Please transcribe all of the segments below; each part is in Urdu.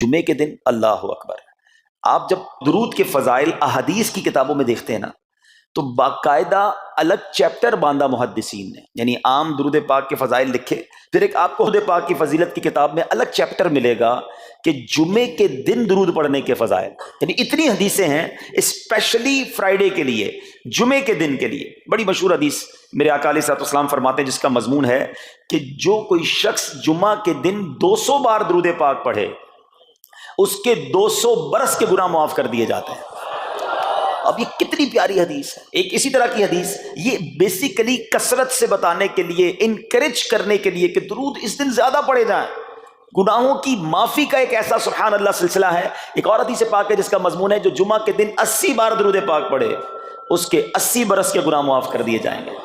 جمعے کے دن اللہ اکبر. آپ جب درود کے فضائل احادیث کی کتابوں میں دیکھتے ہیں نا تو باقاعدہ الگ چیپٹر باندھا محدثین نے، یعنی عام درود پاک کے فضائل لکھے، پھر ایک آپ کو درود پاک کی فضیلت کی کتاب میں الگ چیپٹر ملے گا کہ جمعے کے دن درود پڑھنے کے فضائل. یعنی اتنی حدیثیں ہیں اسپیشلی فرائیڈے کے لیے، جمعے کے دن کے لیے. بڑی مشہور حدیث میرے آقا علیہ الصلوۃ والسلام فرماتے ہیں جس کا مضمون ہے کہ جو کوئی شخص جمعہ کے دن 200 بار درود پاک پڑھے اس کے 200 برس کے گناہ معاف کر دیے جاتے ہیں. اب یہ کتنی پیاری حدیث ہے. ایک اسی طرح کی حدیث یہ بیسیکلی کثرت سے بتانے کے لیے، انکریج کرنے کے لیے کہ درود اس دن زیادہ پڑھے جائیں، گناہوں کی معافی کا ایک ایسا سبحان اللہ سلسلہ ہے. ایک اور حدیث پاک ہے جس کا مضمون ہے جو جمعہ کے دن 80 بار درود پاک پڑھے اس کے 80 برس کے گناہ معاف کر دیے جائیں گے.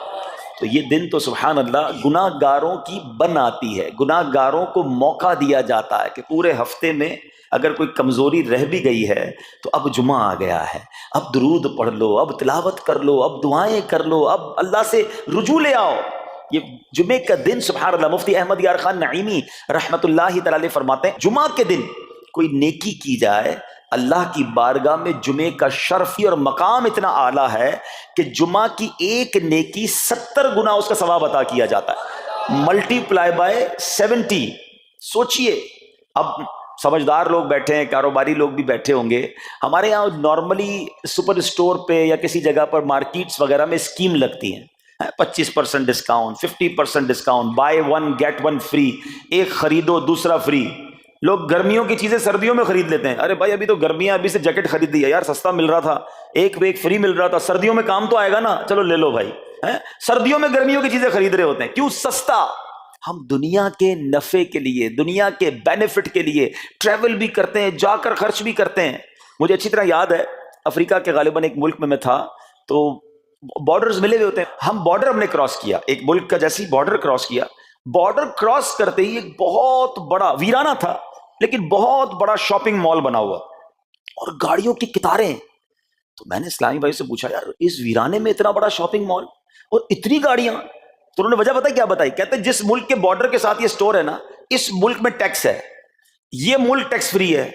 تو یہ دن تو سبحان اللہ گناہ گاروں کی بن آتی ہے، گناہ گاروں کو موقع دیا جاتا ہے کہ پورے ہفتے میں اگر کوئی کمزوری رہ بھی گئی ہے تو اب جمعہ آ گیا ہے، اب درود پڑھ لو، اب تلاوت کر لو، اب دعائیں کر لو، اب اللہ سے رجوع لے آؤ. یہ جمعے کا دن سبحان اللہ. مفتی احمد یار خان نعیمی رحمت اللہ تعالی فرماتے ہیں جمعہ کے دن کوئی نیکی کی جائے اللہ کی بارگاہ میں جمعے کا شرفی اور مقام اتنا اعلیٰ ہے کہ جمعہ کی ایک نیکی 70 گنا اس کا ثواب عطا کیا جاتا ہے، ملٹی پلائی بائی 70. سوچئے اب سمجھدار لوگ بیٹھے ہیں، کاروباری لوگ بھی بیٹھے ہوں گے. ہمارے یہاں نارملی سپر اسٹور پہ یا کسی جگہ پر مارکیٹس وغیرہ میں اسکیم لگتی ہیں، 25% discount, 50% discount, buy one get one free, ایک خریدو دوسرا فری. لوگ گرمیوں کی چیزیں سردیوں میں خرید لیتے ہیں. ارے بھائی ابھی تو گرمیاں، ابھی سے جیکٹ خرید لی ہے یار، سستا مل رہا تھا، ایک پہ ایک فری مل رہا تھا، سردیوں میں کام تو آئے گا نا، چلو لے لو بھائی. سردیوں میں گرمیوں کی چیزیں خرید رہے ہوتے ہیں، کیوں؟ سستا. ہم دنیا کے نفع کے لیے، دنیا کے بینیفٹ کے لیے ٹریول بھی کرتے ہیں، جا کر خرچ بھی کرتے ہیں. مجھے اچھی طرح یاد ہے افریقہ کے غالباً ایک ملک میں تھا، تو بارڈرز ملے ہوئے ہوتے ہیں. ہم بارڈر ہم نے کراس کیا، ایک ملک کا جیسی بارڈر کراس کیا، بارڈر کراس کرتے ہی ایک بہت بڑا ویرانہ تھا لیکن بہت بڑا شاپنگ مال بنا ہوا اور گاڑیوں کی قطاریں. تو میں نے اسلامی بھائی سے پوچھا یار اس ویرانے میں اتنا بڑا شاپنگ مال اور اتنی گاڑیاں؟ تو انہوں نے وجہ بتائی، کیا بتائی؟ کہتے ہیں جس ملک کے بارڈر کے ساتھ یہ سٹور ہے نا، اس ملک میں ٹیکس ہے، یہ ملک ٹیکس فری ہے.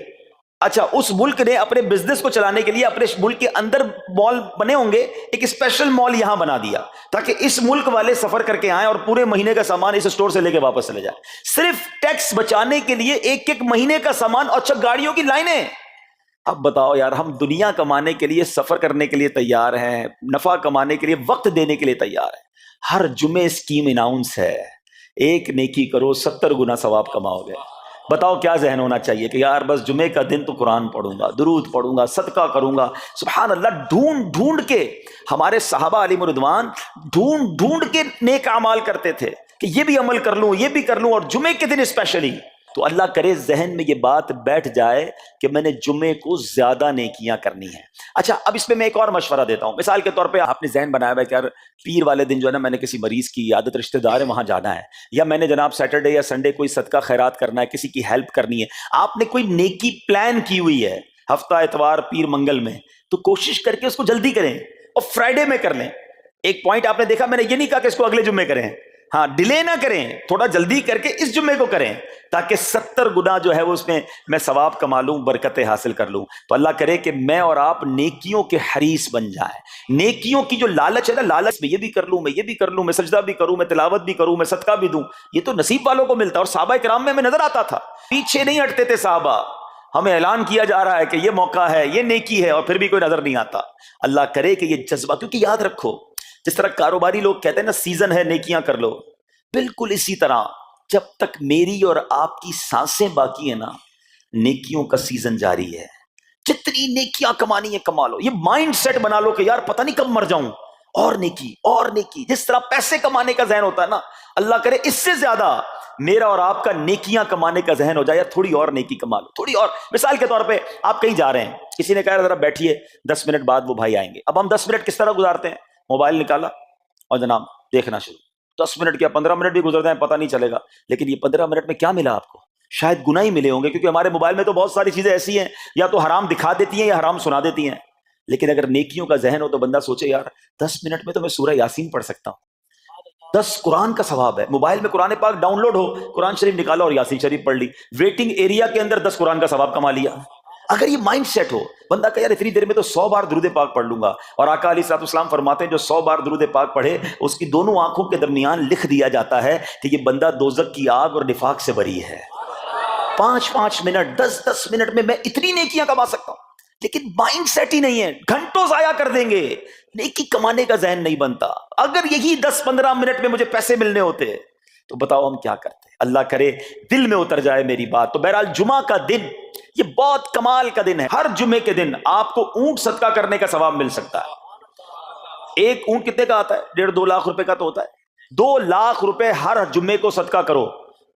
اچھا اس ملک نے اپنے بزنس کو چلانے کے لیے اپنے ملک کے اندر مال بنے ہوں گے، ایک اسپیشل مال یہاں بنا دیا تاکہ اس ملک والے سفر کر کے آئیں اور پورے مہینے کا سامان اس سٹور سے لے کے واپس چلے جائیں، صرف ٹیکس بچانے کے لیے ایک ایک مہینے کا سامان. اچھا گاڑیوں کی لائنیں. اب بتاؤ یار، ہم دنیا کمانے کے لیے، سفر کرنے کے لیے تیار ہیں، نفع کمانے کے لیے، وقت دینے کے لیے تیار ہیں. ہر جمعے اسکیم اناؤنس ہے، ایک نیکی کرو 70 گنا ثواب کماؤ گے. بتاؤ کیا ذہن ہونا چاہیے کہ یار بس جمعے کا دن تو قرآن پڑھوں گا، درود پڑھوں گا، صدقہ کروں گا. سبحان اللہ، ڈھونڈ ڈھونڈ کے ہمارے صحابہ علیہم رضوان ڈھونڈ ڈھونڈ کے نیک اعمال کرتے تھے کہ یہ بھی عمل کر لوں، یہ بھی کر لوں، اور جمعے کے دن اسپیشلی. تو اللہ کرے ذہن میں یہ بات بیٹھ جائے کہ میں نے جمعے کو زیادہ نیکیاں کرنی ہیں. اچھا اب اس میں ایک اور مشورہ دیتا ہوں. مثال کے طور پہ آپ نے ذہن بنایا ہوا ہے کہ یار پیر والے دن جو ہے نا میں نے کسی مریض کی عادت رشتہ دار ہے وہاں جانا ہے، یا میں نے جناب سیٹرڈے یا سنڈے کوئی صدقہ خیرات کرنا ہے، کسی کی ہیلپ کرنی ہے. آپ نے کوئی نیکی پلان کی ہوئی ہے ہفتہ اتوار پیر منگل میں، تو کوشش کر کے اس کو جلدی کریں اور فرائیڈے میں کر لیں. ایک پوائنٹ آپ نے دیکھا، میں نے یہ نہیں کہا کہ اس کو اگلے جمعے کریں، ہاں ڈیلے نہ کریں، تھوڑا جلدی کر کے اس جمعے کو کریں تاکہ 70 گنا جو ہے وہ اس میں ثواب کما لوں، برکتیں حاصل کر لوں. تو اللہ کرے کہ میں اور آپ نیکیوں کے حریص بن جائیں. نیکیوں کی جو لالچ ہے نا، لالچ میں یہ بھی کر لوں، میں یہ بھی کر لوں، میں سجدہ بھی کروں، میں تلاوت بھی کروں، میں صدقہ بھی دوں، یہ تو نصیب والوں کو ملتا ہے. اور صحابہ کرام میں نظر آتا تھا پیچھے نہیں ہٹتے تھے صحابہ. ہمیں اعلان کیا جا رہا ہے کہ یہ موقع ہے، یہ نیکی ہے، اور پھر بھی کوئی نظر نہیں آتا. اللہ کرے کہ یہ جذبہ، کیونکہ یاد رکھو جس طرح کاروباری لوگ کہتے ہیں نا سیزن ہے نیکیاں کر لو، بالکل اسی طرح جب تک میری اور آپ کی سانسیں باقی ہیں نا نیکیوں کا سیزن جاری ہے. جتنی نیکیاں کمانی ہے کما لو. یہ مائنڈ سیٹ بنا لو کہ یار پتہ نہیں کب مر جاؤں، اور نیکی اور نیکی. جس طرح پیسے کمانے کا ذہن ہوتا ہے نا، اللہ کرے اس سے زیادہ میرا اور آپ کا نیکیاں کمانے کا ذہن ہو جائے. یار تھوڑی اور نیکی کما لو، تھوڑی اور. مثال کے طور پہ آپ کہیں جا رہے ہیں، کسی نے کہا ذرا بیٹھیے 10 منٹ بعد وہ بھائی آئیں گے. اب ہم 10 منٹ کس طرح گزارتے ہیں؟ موبائل نکالا اور جناب دیکھنا شروع. 10 منٹ کیا 15 منٹ بھی گزر جائیں پتہ نہیں چلے گا. لیکن یہ 15 منٹ میں کیا ملا آپ کو؟ شاید گناہ ہی ملے ہوں گے، کیونکہ ہمارے موبائل میں تو بہت ساری چیزیں ایسی ہیں یا تو حرام دکھا دیتی ہیں یا حرام سنا دیتی ہیں. لیکن اگر نیکیوں کا ذہن ہو تو بندہ سوچے یار 10 منٹ میں تو میں سورہ یاسین پڑھ سکتا ہوں. 10 قرآن کا ثواب ہے. موبائل میں قرآن پاک ڈاؤن لوڈ ہو, قرآن شریف نکالا اور یاسین شریف پڑھ لی, ویٹنگ ایریا کے اندر 10 قرآن کا ثواب کما لیا. اگر یہ مائنڈ سیٹ ہو, بندہ کہ یار اتنی دیر میں تو 100 بار درود پاک پڑھ لوں گا, اور آقا علیہ الصلوۃ والسلام فرماتے ہیں جو 100 بار درود پاک پڑھے اس کی دونوں آنکھوں کے درمیان لکھ دیا جاتا ہے کہ یہ بندہ دوزخ کی آگ اور نفاق سے بری ہے. 5 منٹ 10 منٹ میں اتنی نیکیاں کما سکتا ہوں, لیکن مائنڈ سیٹ ہی نہیں ہے, گھنٹوں ضائع کر دیں گے, نیکی کمانے کا ذہن نہیں بنتا. اگر یہی 10-15 منٹ میں مجھے پیسے ملنے ہوتے تو بتاؤ ہم کیا کرتے. اللہ کرے دل میں اتر جائے میری بات. تو بہرحال جمعہ کا دن یہ بہت کمال کا دن ہے. ہر جمعے کے دن آپ کو اونٹ صدقہ کرنے کا ثواب مل سکتا ہے. ایک اونٹ کتنے کا آتا ہے؟ 1.5-2 لاکھ روپے کا تو ہوتا ہے. 2 لاکھ روپے ہر جمعے کو صدقہ کرو,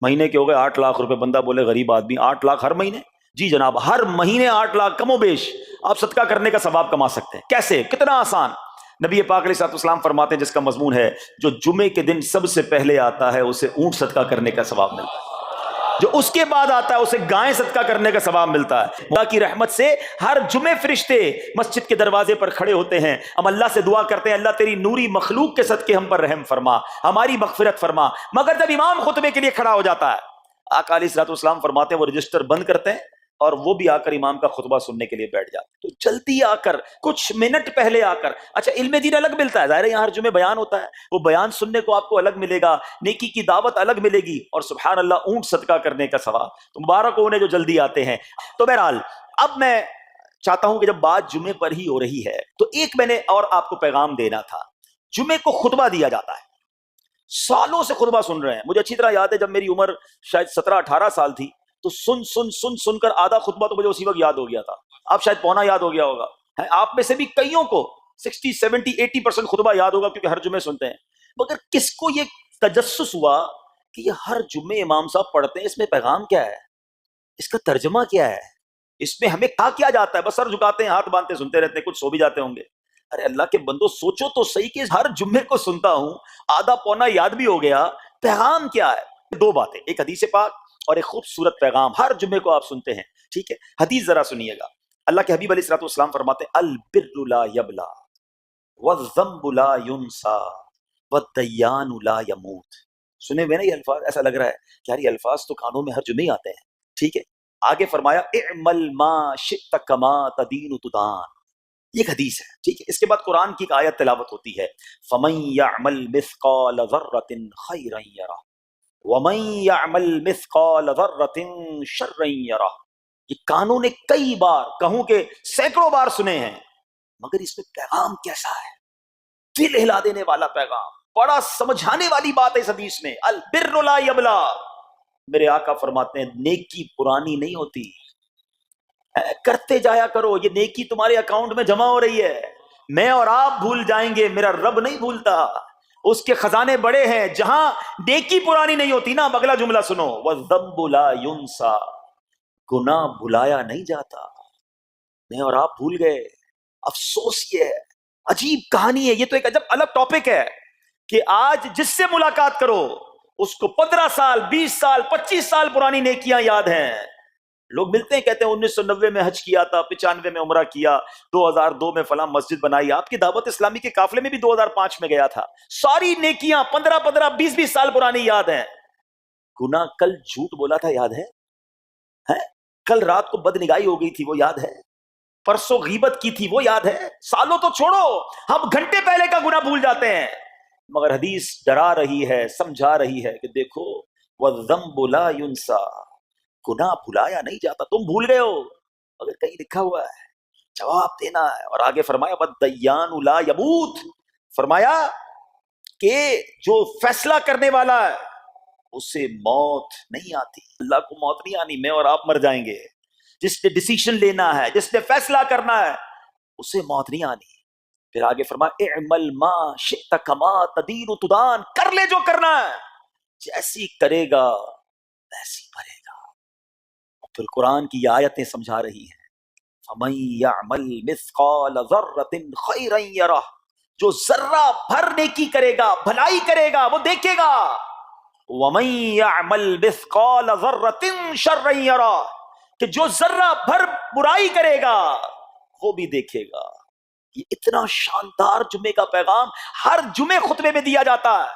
مہینے کے ہو گئے 8 لاکھ روپے. بندہ بولے غریب آدمی 8 لاکھ ہر مہینے؟ جی جناب, ہر مہینے 8 لاکھ کم و بیش آپ صدقہ کرنے کا ثواب کما سکتے ہیں. کیسے؟ کتنا آسان. نبی پاک علیہ الصلوۃ والسلام فرماتے ہیں, جس کا مضمون ہے جو جمعے کے دن سب سے پہلے آتا ہے اسے اونٹ صدقہ کرنے کا ثواب ملتا ہے, جو اس کے بعد آتا ہے اسے گائے صدقہ کرنے کا ثواب ملتا ہے. اللہ کی رحمت سے ہر جمعے فرشتے مسجد کے دروازے پر کھڑے ہوتے ہیں, ہم اللہ سے دعا کرتے ہیں اللہ تیری نوری مخلوق کے صدقے ہم پر رحم فرما, ہماری مغفرت فرما. مگر جب امام خطبے کے لیے کھڑا ہو جاتا ہے, آقا علیہ الصلوۃ والسلام فرماتے ہیں وہ رجسٹر بند کرتے ہیں اور وہ بھی آ کر امام کا خطبہ سننے کے لیے بیٹھ جاتے. تو جلدی آ کر, کچھ منٹ پہلے آ کر. اچھا, علم دین الگ ملتا ہے, ظاہر ہے یہاں ہر جمعے بیان ہوتا ہے, وہ بیان سننے کو آپ کو الگ ملے گا, نیکی کی دعوت الگ ملے گی, اور سبحان اللہ اونٹ صدقہ کرنے کا ثواب. تو مبارک ہو انہیں جو جلدی آتے ہیں. تو بہرحال اب میں چاہتا ہوں کہ جب بات جمعے پر ہی ہو رہی ہے تو ایک میں نے اور آپ کو پیغام دینا تھا. جمعے کو خطبہ دیا جاتا ہے, سالوں سے خطبہ سن رہے ہیں. مجھے اچھی طرح یاد ہے جب میری عمر شاید 17-18 سال تھی تو سن کر آدھا خطبہ تو مجھے اسی وقت یاد ہو گیا تھا. آپ شاید پونا یاد ہو گیا ہوگا. آپ میں سے بھی کئیوں کو 60-70-80% خطبہ یاد ہوگا کیونکہ ہر جمعے سنتے ہیں. مگر کس کو یہ تجسس ہوا کہ یہ ہر جمعے امام صاحب پڑھتے ہیں, اس میں پیغام کیا ہے, اس کا ترجمہ کیا ہے, اس میں ہمیں کہا کیا جاتا ہے؟ بس سر جھکاتے ہیں, ہاتھ باندھتے سنتے رہتے ہیں, کچھ سو بھی جاتے ہوں گے. ارے اللہ کے بندو سوچو تو صحیح کہ ہر جمعے کو سنتا ہوں, آدھا پونا یاد بھی ہو گیا, پیغام کیا ہے؟ 2 باتیں, ایک حدیث پاک اور ایک خوبصورت پیغام. ہر جمعے کو آپ سنتے ہیں, ٹھیک ہے. حدیث ذرا سنیے گا. اللہ کے حبیب علیہ الصلوۃ والسلام فرماتے ہیں البر لا یبلا والذنب لا ینسا والدیان لا یموت. سنے ہوئے نا یہ الفاظ؟ ایسا لگ رہا ہے کہ یار یہ الفاظ تو کانوں میں ہر جمعے ہی آتے ہیں, ٹھیک ہے. آگے فرمایا اعمل ما شئت کما تدین تدان. یہ ایک حدیث ہے, ٹھیک ہے. اس کے بعد قرآن کی ایک آیت تلاوت ہوتی ہے, فمن یعمل مثقال ذرۃ خیرا یرہ ومن یعمل مثقال ذرۃ شرا یرہ. یہ کانوں نے کئی بار, کہوں کہ سینکڑوں بار سنے ہیں, مگر اس میں پیغام کیسا ہے, دل ہلا دینے والا پیغام, بڑا سمجھانے والی بات ہے اس حدیث میں. البر لا یبلا. میرے آقا فرماتے ہیں نیکی پرانی نہیں ہوتی, کرتے جایا کرو, یہ نیکی تمہارے اکاؤنٹ میں جمع ہو رہی ہے. میں اور آپ بھول جائیں گے, میرا رب نہیں بھولتا, اس کے خزانے بڑے ہیں. جہاں نیکی پرانی نہیں ہوتی نا, اگلا جملہ سنو, وَالذَّنبُ لَا يُنسَى. گناہ بھلایا نہیں جاتا. میں اور آپ بھول گئے, افسوس یہ ہے, عجیب کہانی ہے. یہ تو ایک عجب الگ ٹاپک ہے کہ آج جس سے ملاقات کرو اس کو 15 سال 20 سال 25 سال پرانی نیکیاں یاد ہیں. لوگ ملتے ہیں کہتے ہیں 1990 میں حج کیا تھا, 95 میں عمرہ کیا, 2002 میں فلاں مسجد بنائی. آپ کی دعوت اسلامی کے قافلے میں بھی 2005 میں گیا تھا. ساری نیکیاں 15 20 سال پرانی یاد ہیں. گناہ کل جھوٹ بولا تھا یاد ہے, کل رات کو بدنگاہی ہو گئی تھی وہ یاد ہے, پرسوں غیبت کی تھی وہ یاد ہے. سالوں تو چھوڑو, ہم گھنٹے پہلے کا گناہ بھول جاتے ہیں. مگر حدیث ڈرا رہی ہے, سمجھا رہی ہے کہ دیکھو وَالذَّنبُ لَا يُنسَى. گناہ بھلایا نہیں جاتا. تم بھول گئے ہو اگر کہیں لکھا ہوا ہے, جواب دینا ہے. اور آگے فرمایا وَالدَّيَّانُ لَا يَمُوتُ. فرمایا کہ جو فیصلہ کرنے والا ہے اسے موت نہیں آتی. اللہ کو موت نہیں آنی, میں اور آپ مر جائیں گے. جس نے ڈیسیشن لینا ہے, جس نے فیصلہ کرنا ہے, اسے موت نہیں آنی. پھر آگے فرمایا اعمل ما شئت کما تدین تدان. کر لے جو کرنا ہے, جیسی کرے گا ویسی بھرے گا. پھر قرآن کی آیتیں سمجھا رہی ہیں فَمَن يَعْمَلْ مِثْقَالَ ذَرَّةٍ خَيْرًا يَرَهُ. جو ذرہ بھر نیکی کرے گا, بھلائی کرے گا, وہ دیکھے گا. وَمَن يَعْمَلْ مِثْقَالَ ذَرَّةٍ شَرًّا يَرَهُ. کہ جو ذرہ بھر برائی کرے گا وہ بھی دیکھے گا. یہ اتنا شاندار جمعے کا پیغام ہر جمعے خطبے میں دیا جاتا ہے.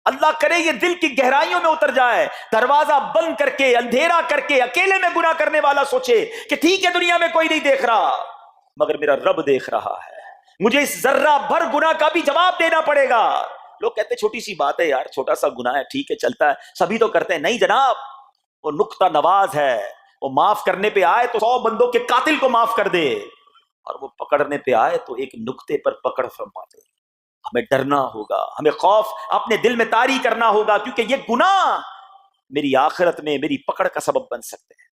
اللہ کرے یہ دل کی گہرائیوں میں اتر جائے، دروازہ بند کر کے، اندھیرا کر کے، اکیلے میں گناہ کرنے والا سوچے کہ ٹھیک ہے دنیا میں کوئی نہیں دیکھ رہا مگر میرا رب دیکھ رہا ہے، مجھے اس ذرہ بھر گناہ کا بھی جواب دینا پڑے گا۔ لوگ کہتے ہیں چھوٹی سی بات ہے یار، چھوٹا سا گناہ ہے، ٹھیک ہے چلتا ہے، سبھی تو کرتے ہیں۔ نہیں جناب، وہ نقطہ نواز ہے، وہ معاف کرنے پہ آئے تو 100 بندوں کے قاتل کو معاف کر دے، اور وہ پکڑنے پہ آئے تو ایک نقطے پر پکڑ فرما دے۔ ہمیں ڈرنا ہوگا، ہمیں خوف اپنے دل میں طاری کرنا ہوگا، کیونکہ یہ گناہ میری آخرت میں میری پکڑ کا سبب بن سکتے ہیں۔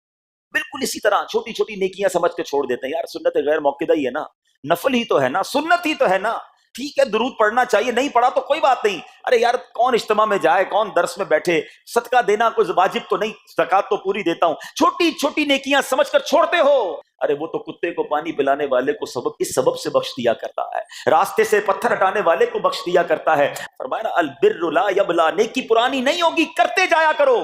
بالکل اسی طرح چھوٹی چھوٹی نیکیاں سمجھ کے چھوڑ دیتے ہیں، یار سنت غیر موقدہ ہی ہے نا، نفل ہی تو ہے نا، سنت ہی تو ہے نا، ٹھیک ہے درود پڑھنا چاہیے، نہیں پڑھا تو کوئی بات نہیں۔ ارے یار کون اجتماع میں جائے، کون درس میں بیٹھے، صدقہ دینا کوئی واجب تو نہیں، زکات تو پوری دیتا ہوں، چھوٹی چھوٹی نیکیاں سمجھ کر چھوڑتے ہو۔ ارے وہ تو کتے کو پانی پلانے والے کو اس سبب سے بخش دیا کرتا ہے، راستے سے پتھر ہٹانے والے کو بخش دیا کرتا ہے۔ فرمایا نا البر لا یبلا، نیکی پرانی نہیں ہوگی، کرتے جایا کرو۔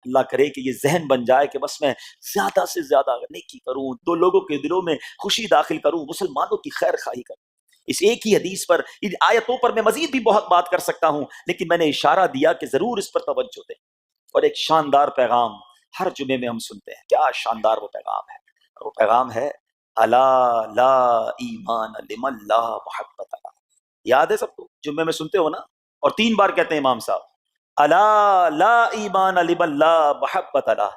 اللہ کرے کہ یہ ذہن بن جائے کہ بس میں زیادہ سے زیادہ نیکی کروں، دو لوگوں کے دلوں میں خوشی داخل کروں، مسلمانوں کی خیر خواہی کروں۔ اس ایک ہی حدیث پر، ان آیتوں پر میں مزید بھی بہت بات کر سکتا ہوں، لیکن میں نے اشارہ دیا کہ ضرور اس پر توجہ دیں۔ اور ایک شاندار پیغام ہر جمعے میں ہم سنتے ہیں، کیا شاندار وہ پیغام ہے، وہ پیغام ہے الا لا ایمان لمن لا محبت له۔ یاد ہے سب کو، جمعے میں سنتے ہو نا، اور 3 بار کہتے ہیں امام صاحب الا لا ایمان لمن لا محبت له،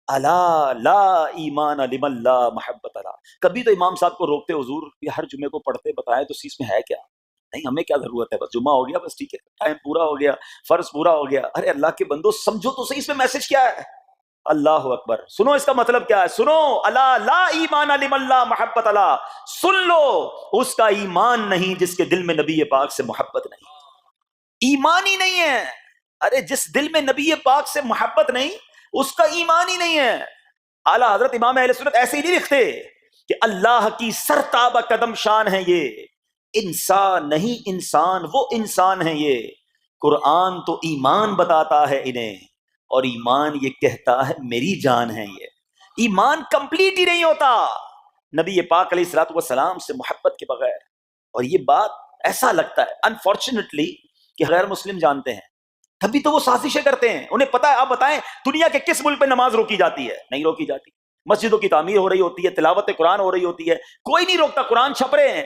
الا لا ایمان لمن لا محبت له۔ کبھی تو امام صاحب کو روکتے، حضور یہ ہر جمعے کو پڑھتے بتائیں تو اس میں ہے کیا؟ نہیں ہمیں کیا ضرورت ہے، بس جمعہ ہو گیا بس ٹھیک ہے، ٹائم پورا ہو گیا، فرض پورا ہو گیا۔ ارے اللہ کے بندو سمجھو تو صحیح، اس میں میسج کیا ہے؟ اللہ اکبر، سنو اس کا مطلب کیا ہے، سنو الا لا ایمان لمن لا محبت له، سن لو اس کا ایمان نہیں جس کے دل میں نبی پاک سے محبت نہیں، ایمان ہی نہیں ہے۔ ارے جس دل میں نبی پاک سے محبت نہیں اس کا ایمان ہی نہیں ہے۔ اعلیٰ حضرت امام اہل سنت ایسے ہی نہیں لکھتے کہ اللہ کی سرتابہ قدم شان ہے یہ، انسان نہیں انسان، وہ انسان ہے یہ۔ قرآن تو ایمان بتاتا ہے انہیں، اور ایمان یہ کہتا ہے میری جان ہے یہ۔ ایمان کمپلیٹ ہی نہیں ہوتا نبی پاک علیہ الصلوۃ والسلام سے محبت کے بغیر۔ اور یہ بات ایسا لگتا ہے انفارچونیٹلی کہ غیر مسلم جانتے ہیں، تبھی تو وہ سازشیں کرتے ہیں۔ انہیں پتا ہے، آپ بتائیں دنیا کے کس ملک پہ نماز روکی جاتی ہے؟ نہیں روکی جاتی۔ مسجدوں کی تعمیر ہو رہی ہوتی ہے، تلاوت قرآن ہو رہی ہوتی ہے، کوئی نہیں روکتا، قرآن چھپ رہے ہیں،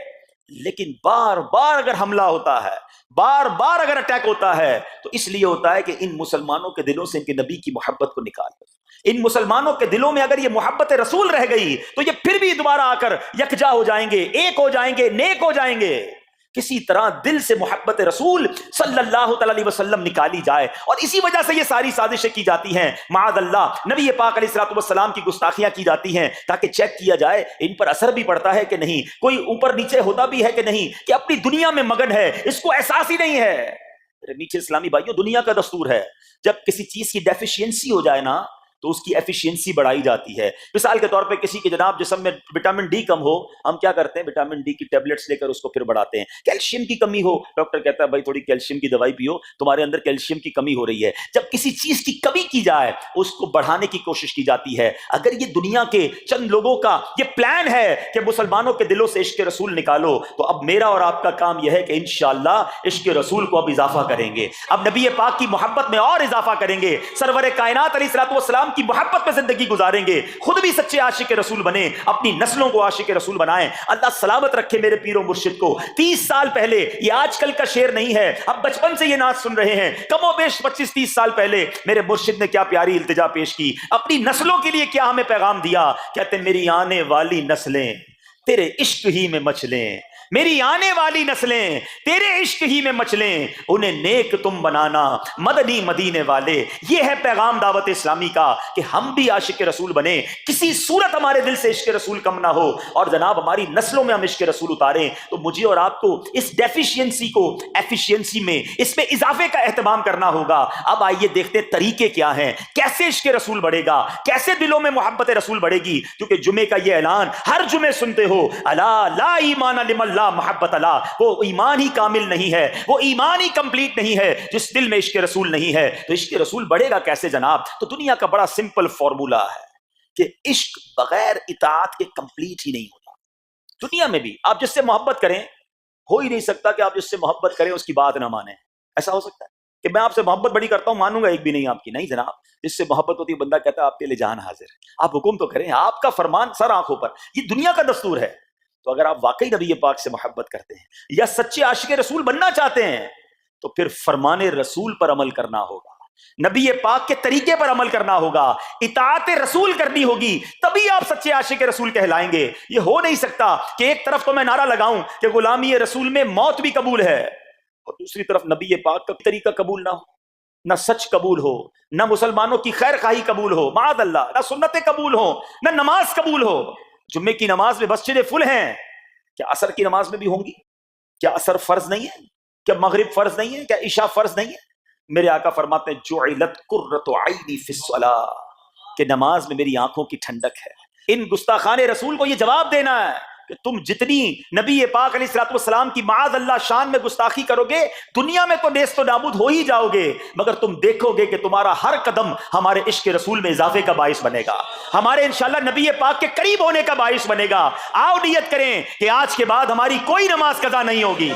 لیکن بار بار اگر حملہ ہوتا ہے، بار بار اگر اٹیک ہوتا ہے تو اس لیے ہوتا ہے کہ ان مسلمانوں کے دلوں سے ان کے نبی کی محبت کو نکال دو۔ ان مسلمانوں کے دلوں میں اگر یہ محبت رسول رہ گئی تو یہ پھر بھی دوبارہ آ کر یکجا ہو جائیں گے، ایک ہو جائیں گے، نیک ہو جائیں گے۔ کسی طرح دل سے محبت رسول صلی اللہ تعالی علیہ وسلم نکالی جائے، اور اسی وجہ سے یہ ساری سازشیں کی جاتی ہیں۔ معاذ اللہ، نبی پاک علیہ الصلوۃ والسلام کی گستاخیاں کی جاتی ہیں تاکہ چیک کیا جائے ان پر اثر بھی پڑتا ہے کہ نہیں، کوئی اوپر نیچے ہوتا بھی ہے کہ نہیں، کہ اپنی دنیا میں مگن ہے، اس کو احساس ہی نہیں ہے۔ میٹھے اسلامی بھائیوں، دنیا کا دستور ہے جب کسی چیز کی ڈیفیشینسی ہو جائے نا تو اس کی ایفیشینسی بڑھائی جاتی ہے۔ مثال کے طور پہ کسی کے جناب جسم میں وٹامن ڈی کم ہو، ہم کیا کرتے ہیں، وٹامن ڈی کی ٹیبلٹس لے کر اس کو پھر بڑھاتے ہیں۔ کیلشیم کی کمی ہو، ڈاکٹر کہتا ہے بھائی تھوڑی کیلشیم کی دوائی پیو، تمہارے اندر کیلشیم کی کمی ہو رہی ہے۔ جب کسی چیز کی کمی کی جائے اس کو بڑھانے کی کوشش کی جاتی ہے۔ اگر یہ دنیا کے چند لوگوں کا یہ پلان ہے کہ مسلمانوں کے دلوں سے عشق رسول نکالو، تو اب میرا اور آپ کا کام یہ ہے کہ انشاءاللہ عشق رسول کو اب اضافہ کریں گے، اب نبی پاک کی محبت میں اور اضافہ کریں گے، سرور کائنات علیہ الصلوۃ والسلام کی محبت میں زندگی گزاریں گے، خود بھی سچے عاشق رسول بنیں، اپنی نسلوں کو عاشق رسول بنائیں۔ اللہ سلامت رکھے میرے پیر و مرشد کو۔ 30 سال پہلے، یہ آج کل کا شعر نہیں ہے، اب بچپن سے یہ نعت سن رہے ہیں، کم و بیش 25-30 سال پہلے میرے مرشد نے کیا پیاری التجا پیش کی، اپنی نسلوں کے لیے کیا ہمیں پیغام دیا۔ کہتے میری آنے والی نسلیں تیرے عشق ہی میں مچلیں، میری آنے والی نسلیں تیرے عشق ہی میں مچلیں، انہیں نیک تم بنانا مدنی مدینے والے۔ یہ ہے پیغام دعوت اسلامی کا کہ ہم بھی عاشق رسول بنیں، کسی صورت ہمارے دل سے عشق رسول کم نہ ہو، اور جناب ہماری نسلوں میں ہم عشق رسول اتاریں۔ تو مجھے اور آپ کو اس ڈیفیشینسی کو ایفیشینسی میں، اس میں اضافے کا اہتمام کرنا ہوگا۔ اب آئیے دیکھتے ہیں طریقے کیا ہیں، کیسے عشق رسول بڑھے گا، کیسے دلوں میں محبت رسول بڑھے گی، کیونکہ جمعے کا یہ اعلان ہر جمعے سنتے ہو، الا لا ایمان لمن لا محبت لا، وہ ایمان ہی کامل نہیں ہے، وہ ایمان ہی کمپلیٹ نہیں ہے جس دل میں عشق رسول نہیں ہے۔ تو عشق رسول بڑھے گا کیسے جناب؟ تو دنیا کا بڑا سمپل فارمولا ہے کہ عشق بغیر اطاعت کے کمپلیٹ ہی نہیں ہوتا۔ دنیا میں بھی آپ جس سے محبت کریں، ہو ہی نہیں سکتا کہ آپ جس سے محبت کریں اس کی بات نہ مانیں، ایسا ہو سکتا ہے؟ کہ میں آپ سے محبت بڑی کرتا ہوں، مانوں گا ایک بھی نہیں آپ کی. نہیں جناب، جس سے محبت ہوتی ہے بندہ کہتا ہے آپ کے لیے جان حاضر ہے، آپ حکم تو کریں، آپ کا فرمان سر آنکھوں پر. یہ دنیا کا دستور ہے. تو اگر آپ واقعی نبی پاک سے محبت کرتے ہیں یا سچے عاشق رسول بننا چاہتے ہیں تو پھر فرمان رسول پر عمل کرنا ہوگا، نبی پاک کے طریقے پر عمل کرنا ہوگا، اطاعت رسول کرنی ہوگی، تبھی آپ سچے عاشق رسول کہلائیں گے. یہ ہو نہیں سکتا کہ ایک طرف تو میں نعرہ لگاؤں کہ غلامی رسول میں موت بھی قبول ہے اور دوسری طرف نبی پاک کا طریقہ قبول نہ ہو، نہ سچ قبول ہو، نہ مسلمانوں کی خیر خواہی قبول ہو، معاذ اللہ، نہ سنتیں قبول ہو، نہ نماز قبول ہو. جمعے کی نماز میں مسجدیں فل ہیں، کیا عصر کی نماز میں بھی ہوں گی؟ کیا عصر فرض نہیں ہے؟ کیا مغرب فرض نہیں ہے؟ کیا عشاء فرض نہیں ہے؟ میرے آقا فرماتے ہیں جعلت قرۃ عینی فی الصلاۃ، کہ نماز میں میری آنکھوں کی ٹھنڈک ہے. ان گستاخان رسول کو یہ جواب دینا ہے کہ تم جتنی نبی پاک علیہ الصلوۃ والسلام کی معاذ اللہ شان میں گستاخی کرو گے، دنیا میں تو نیست و نابود ہو ہی جاؤ گے، مگر تم دیکھو گے کہ تمہارا ہر قدم ہمارے عشق رسول میں اضافے کا باعث بنے گا، ہمارے انشاءاللہ نبی پاک کے قریب ہونے کا باعث بنے گا. آؤ نیت کریں کہ آج کے بعد ہماری کوئی نماز قضا نہیں ہوگی،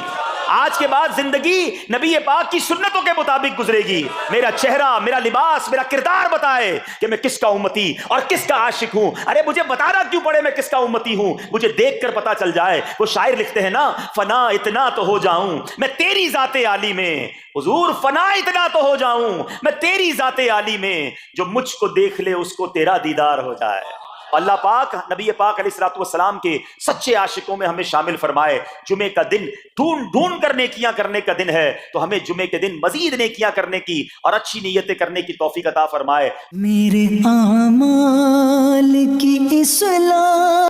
آج کے بعد زندگی نبی پاک کی سنتوں کے مطابق گزرے گی. میرا چہرہ، میرا لباس، میرا کردار بتائے کہ میں کس کا امتی اور کس کا عاشق ہوں. ارے مجھے بتانا کیوں پڑے میں کس کا امتی ہوں؟ مجھے دیکھ کر پتا چل جائے. وہ شاعر لکھتے ہیں نا، فنا اتنا تو ہو جاؤں میں تیری ذات عالی میں، حضور فنا اتنا تو ہو جاؤں میں تیری ذات عالی میں، جو مجھ کو دیکھ لے اس کو تیرا دیدار ہو جائے. اللہ پاک نبی پاک علیہ الصلوۃ والسلام کے سچے عاشقوں میں ہمیں شامل فرمائے. جمعے کا دن ڈھونڈ کر نیکیاں کرنے کا دن ہے، تو ہمیں جمعے کے دن مزید نیکیاں کرنے کی اور اچھی نیتیں کرنے کی توفیق عطا فرمائے. میرے اعمال کی اصلاح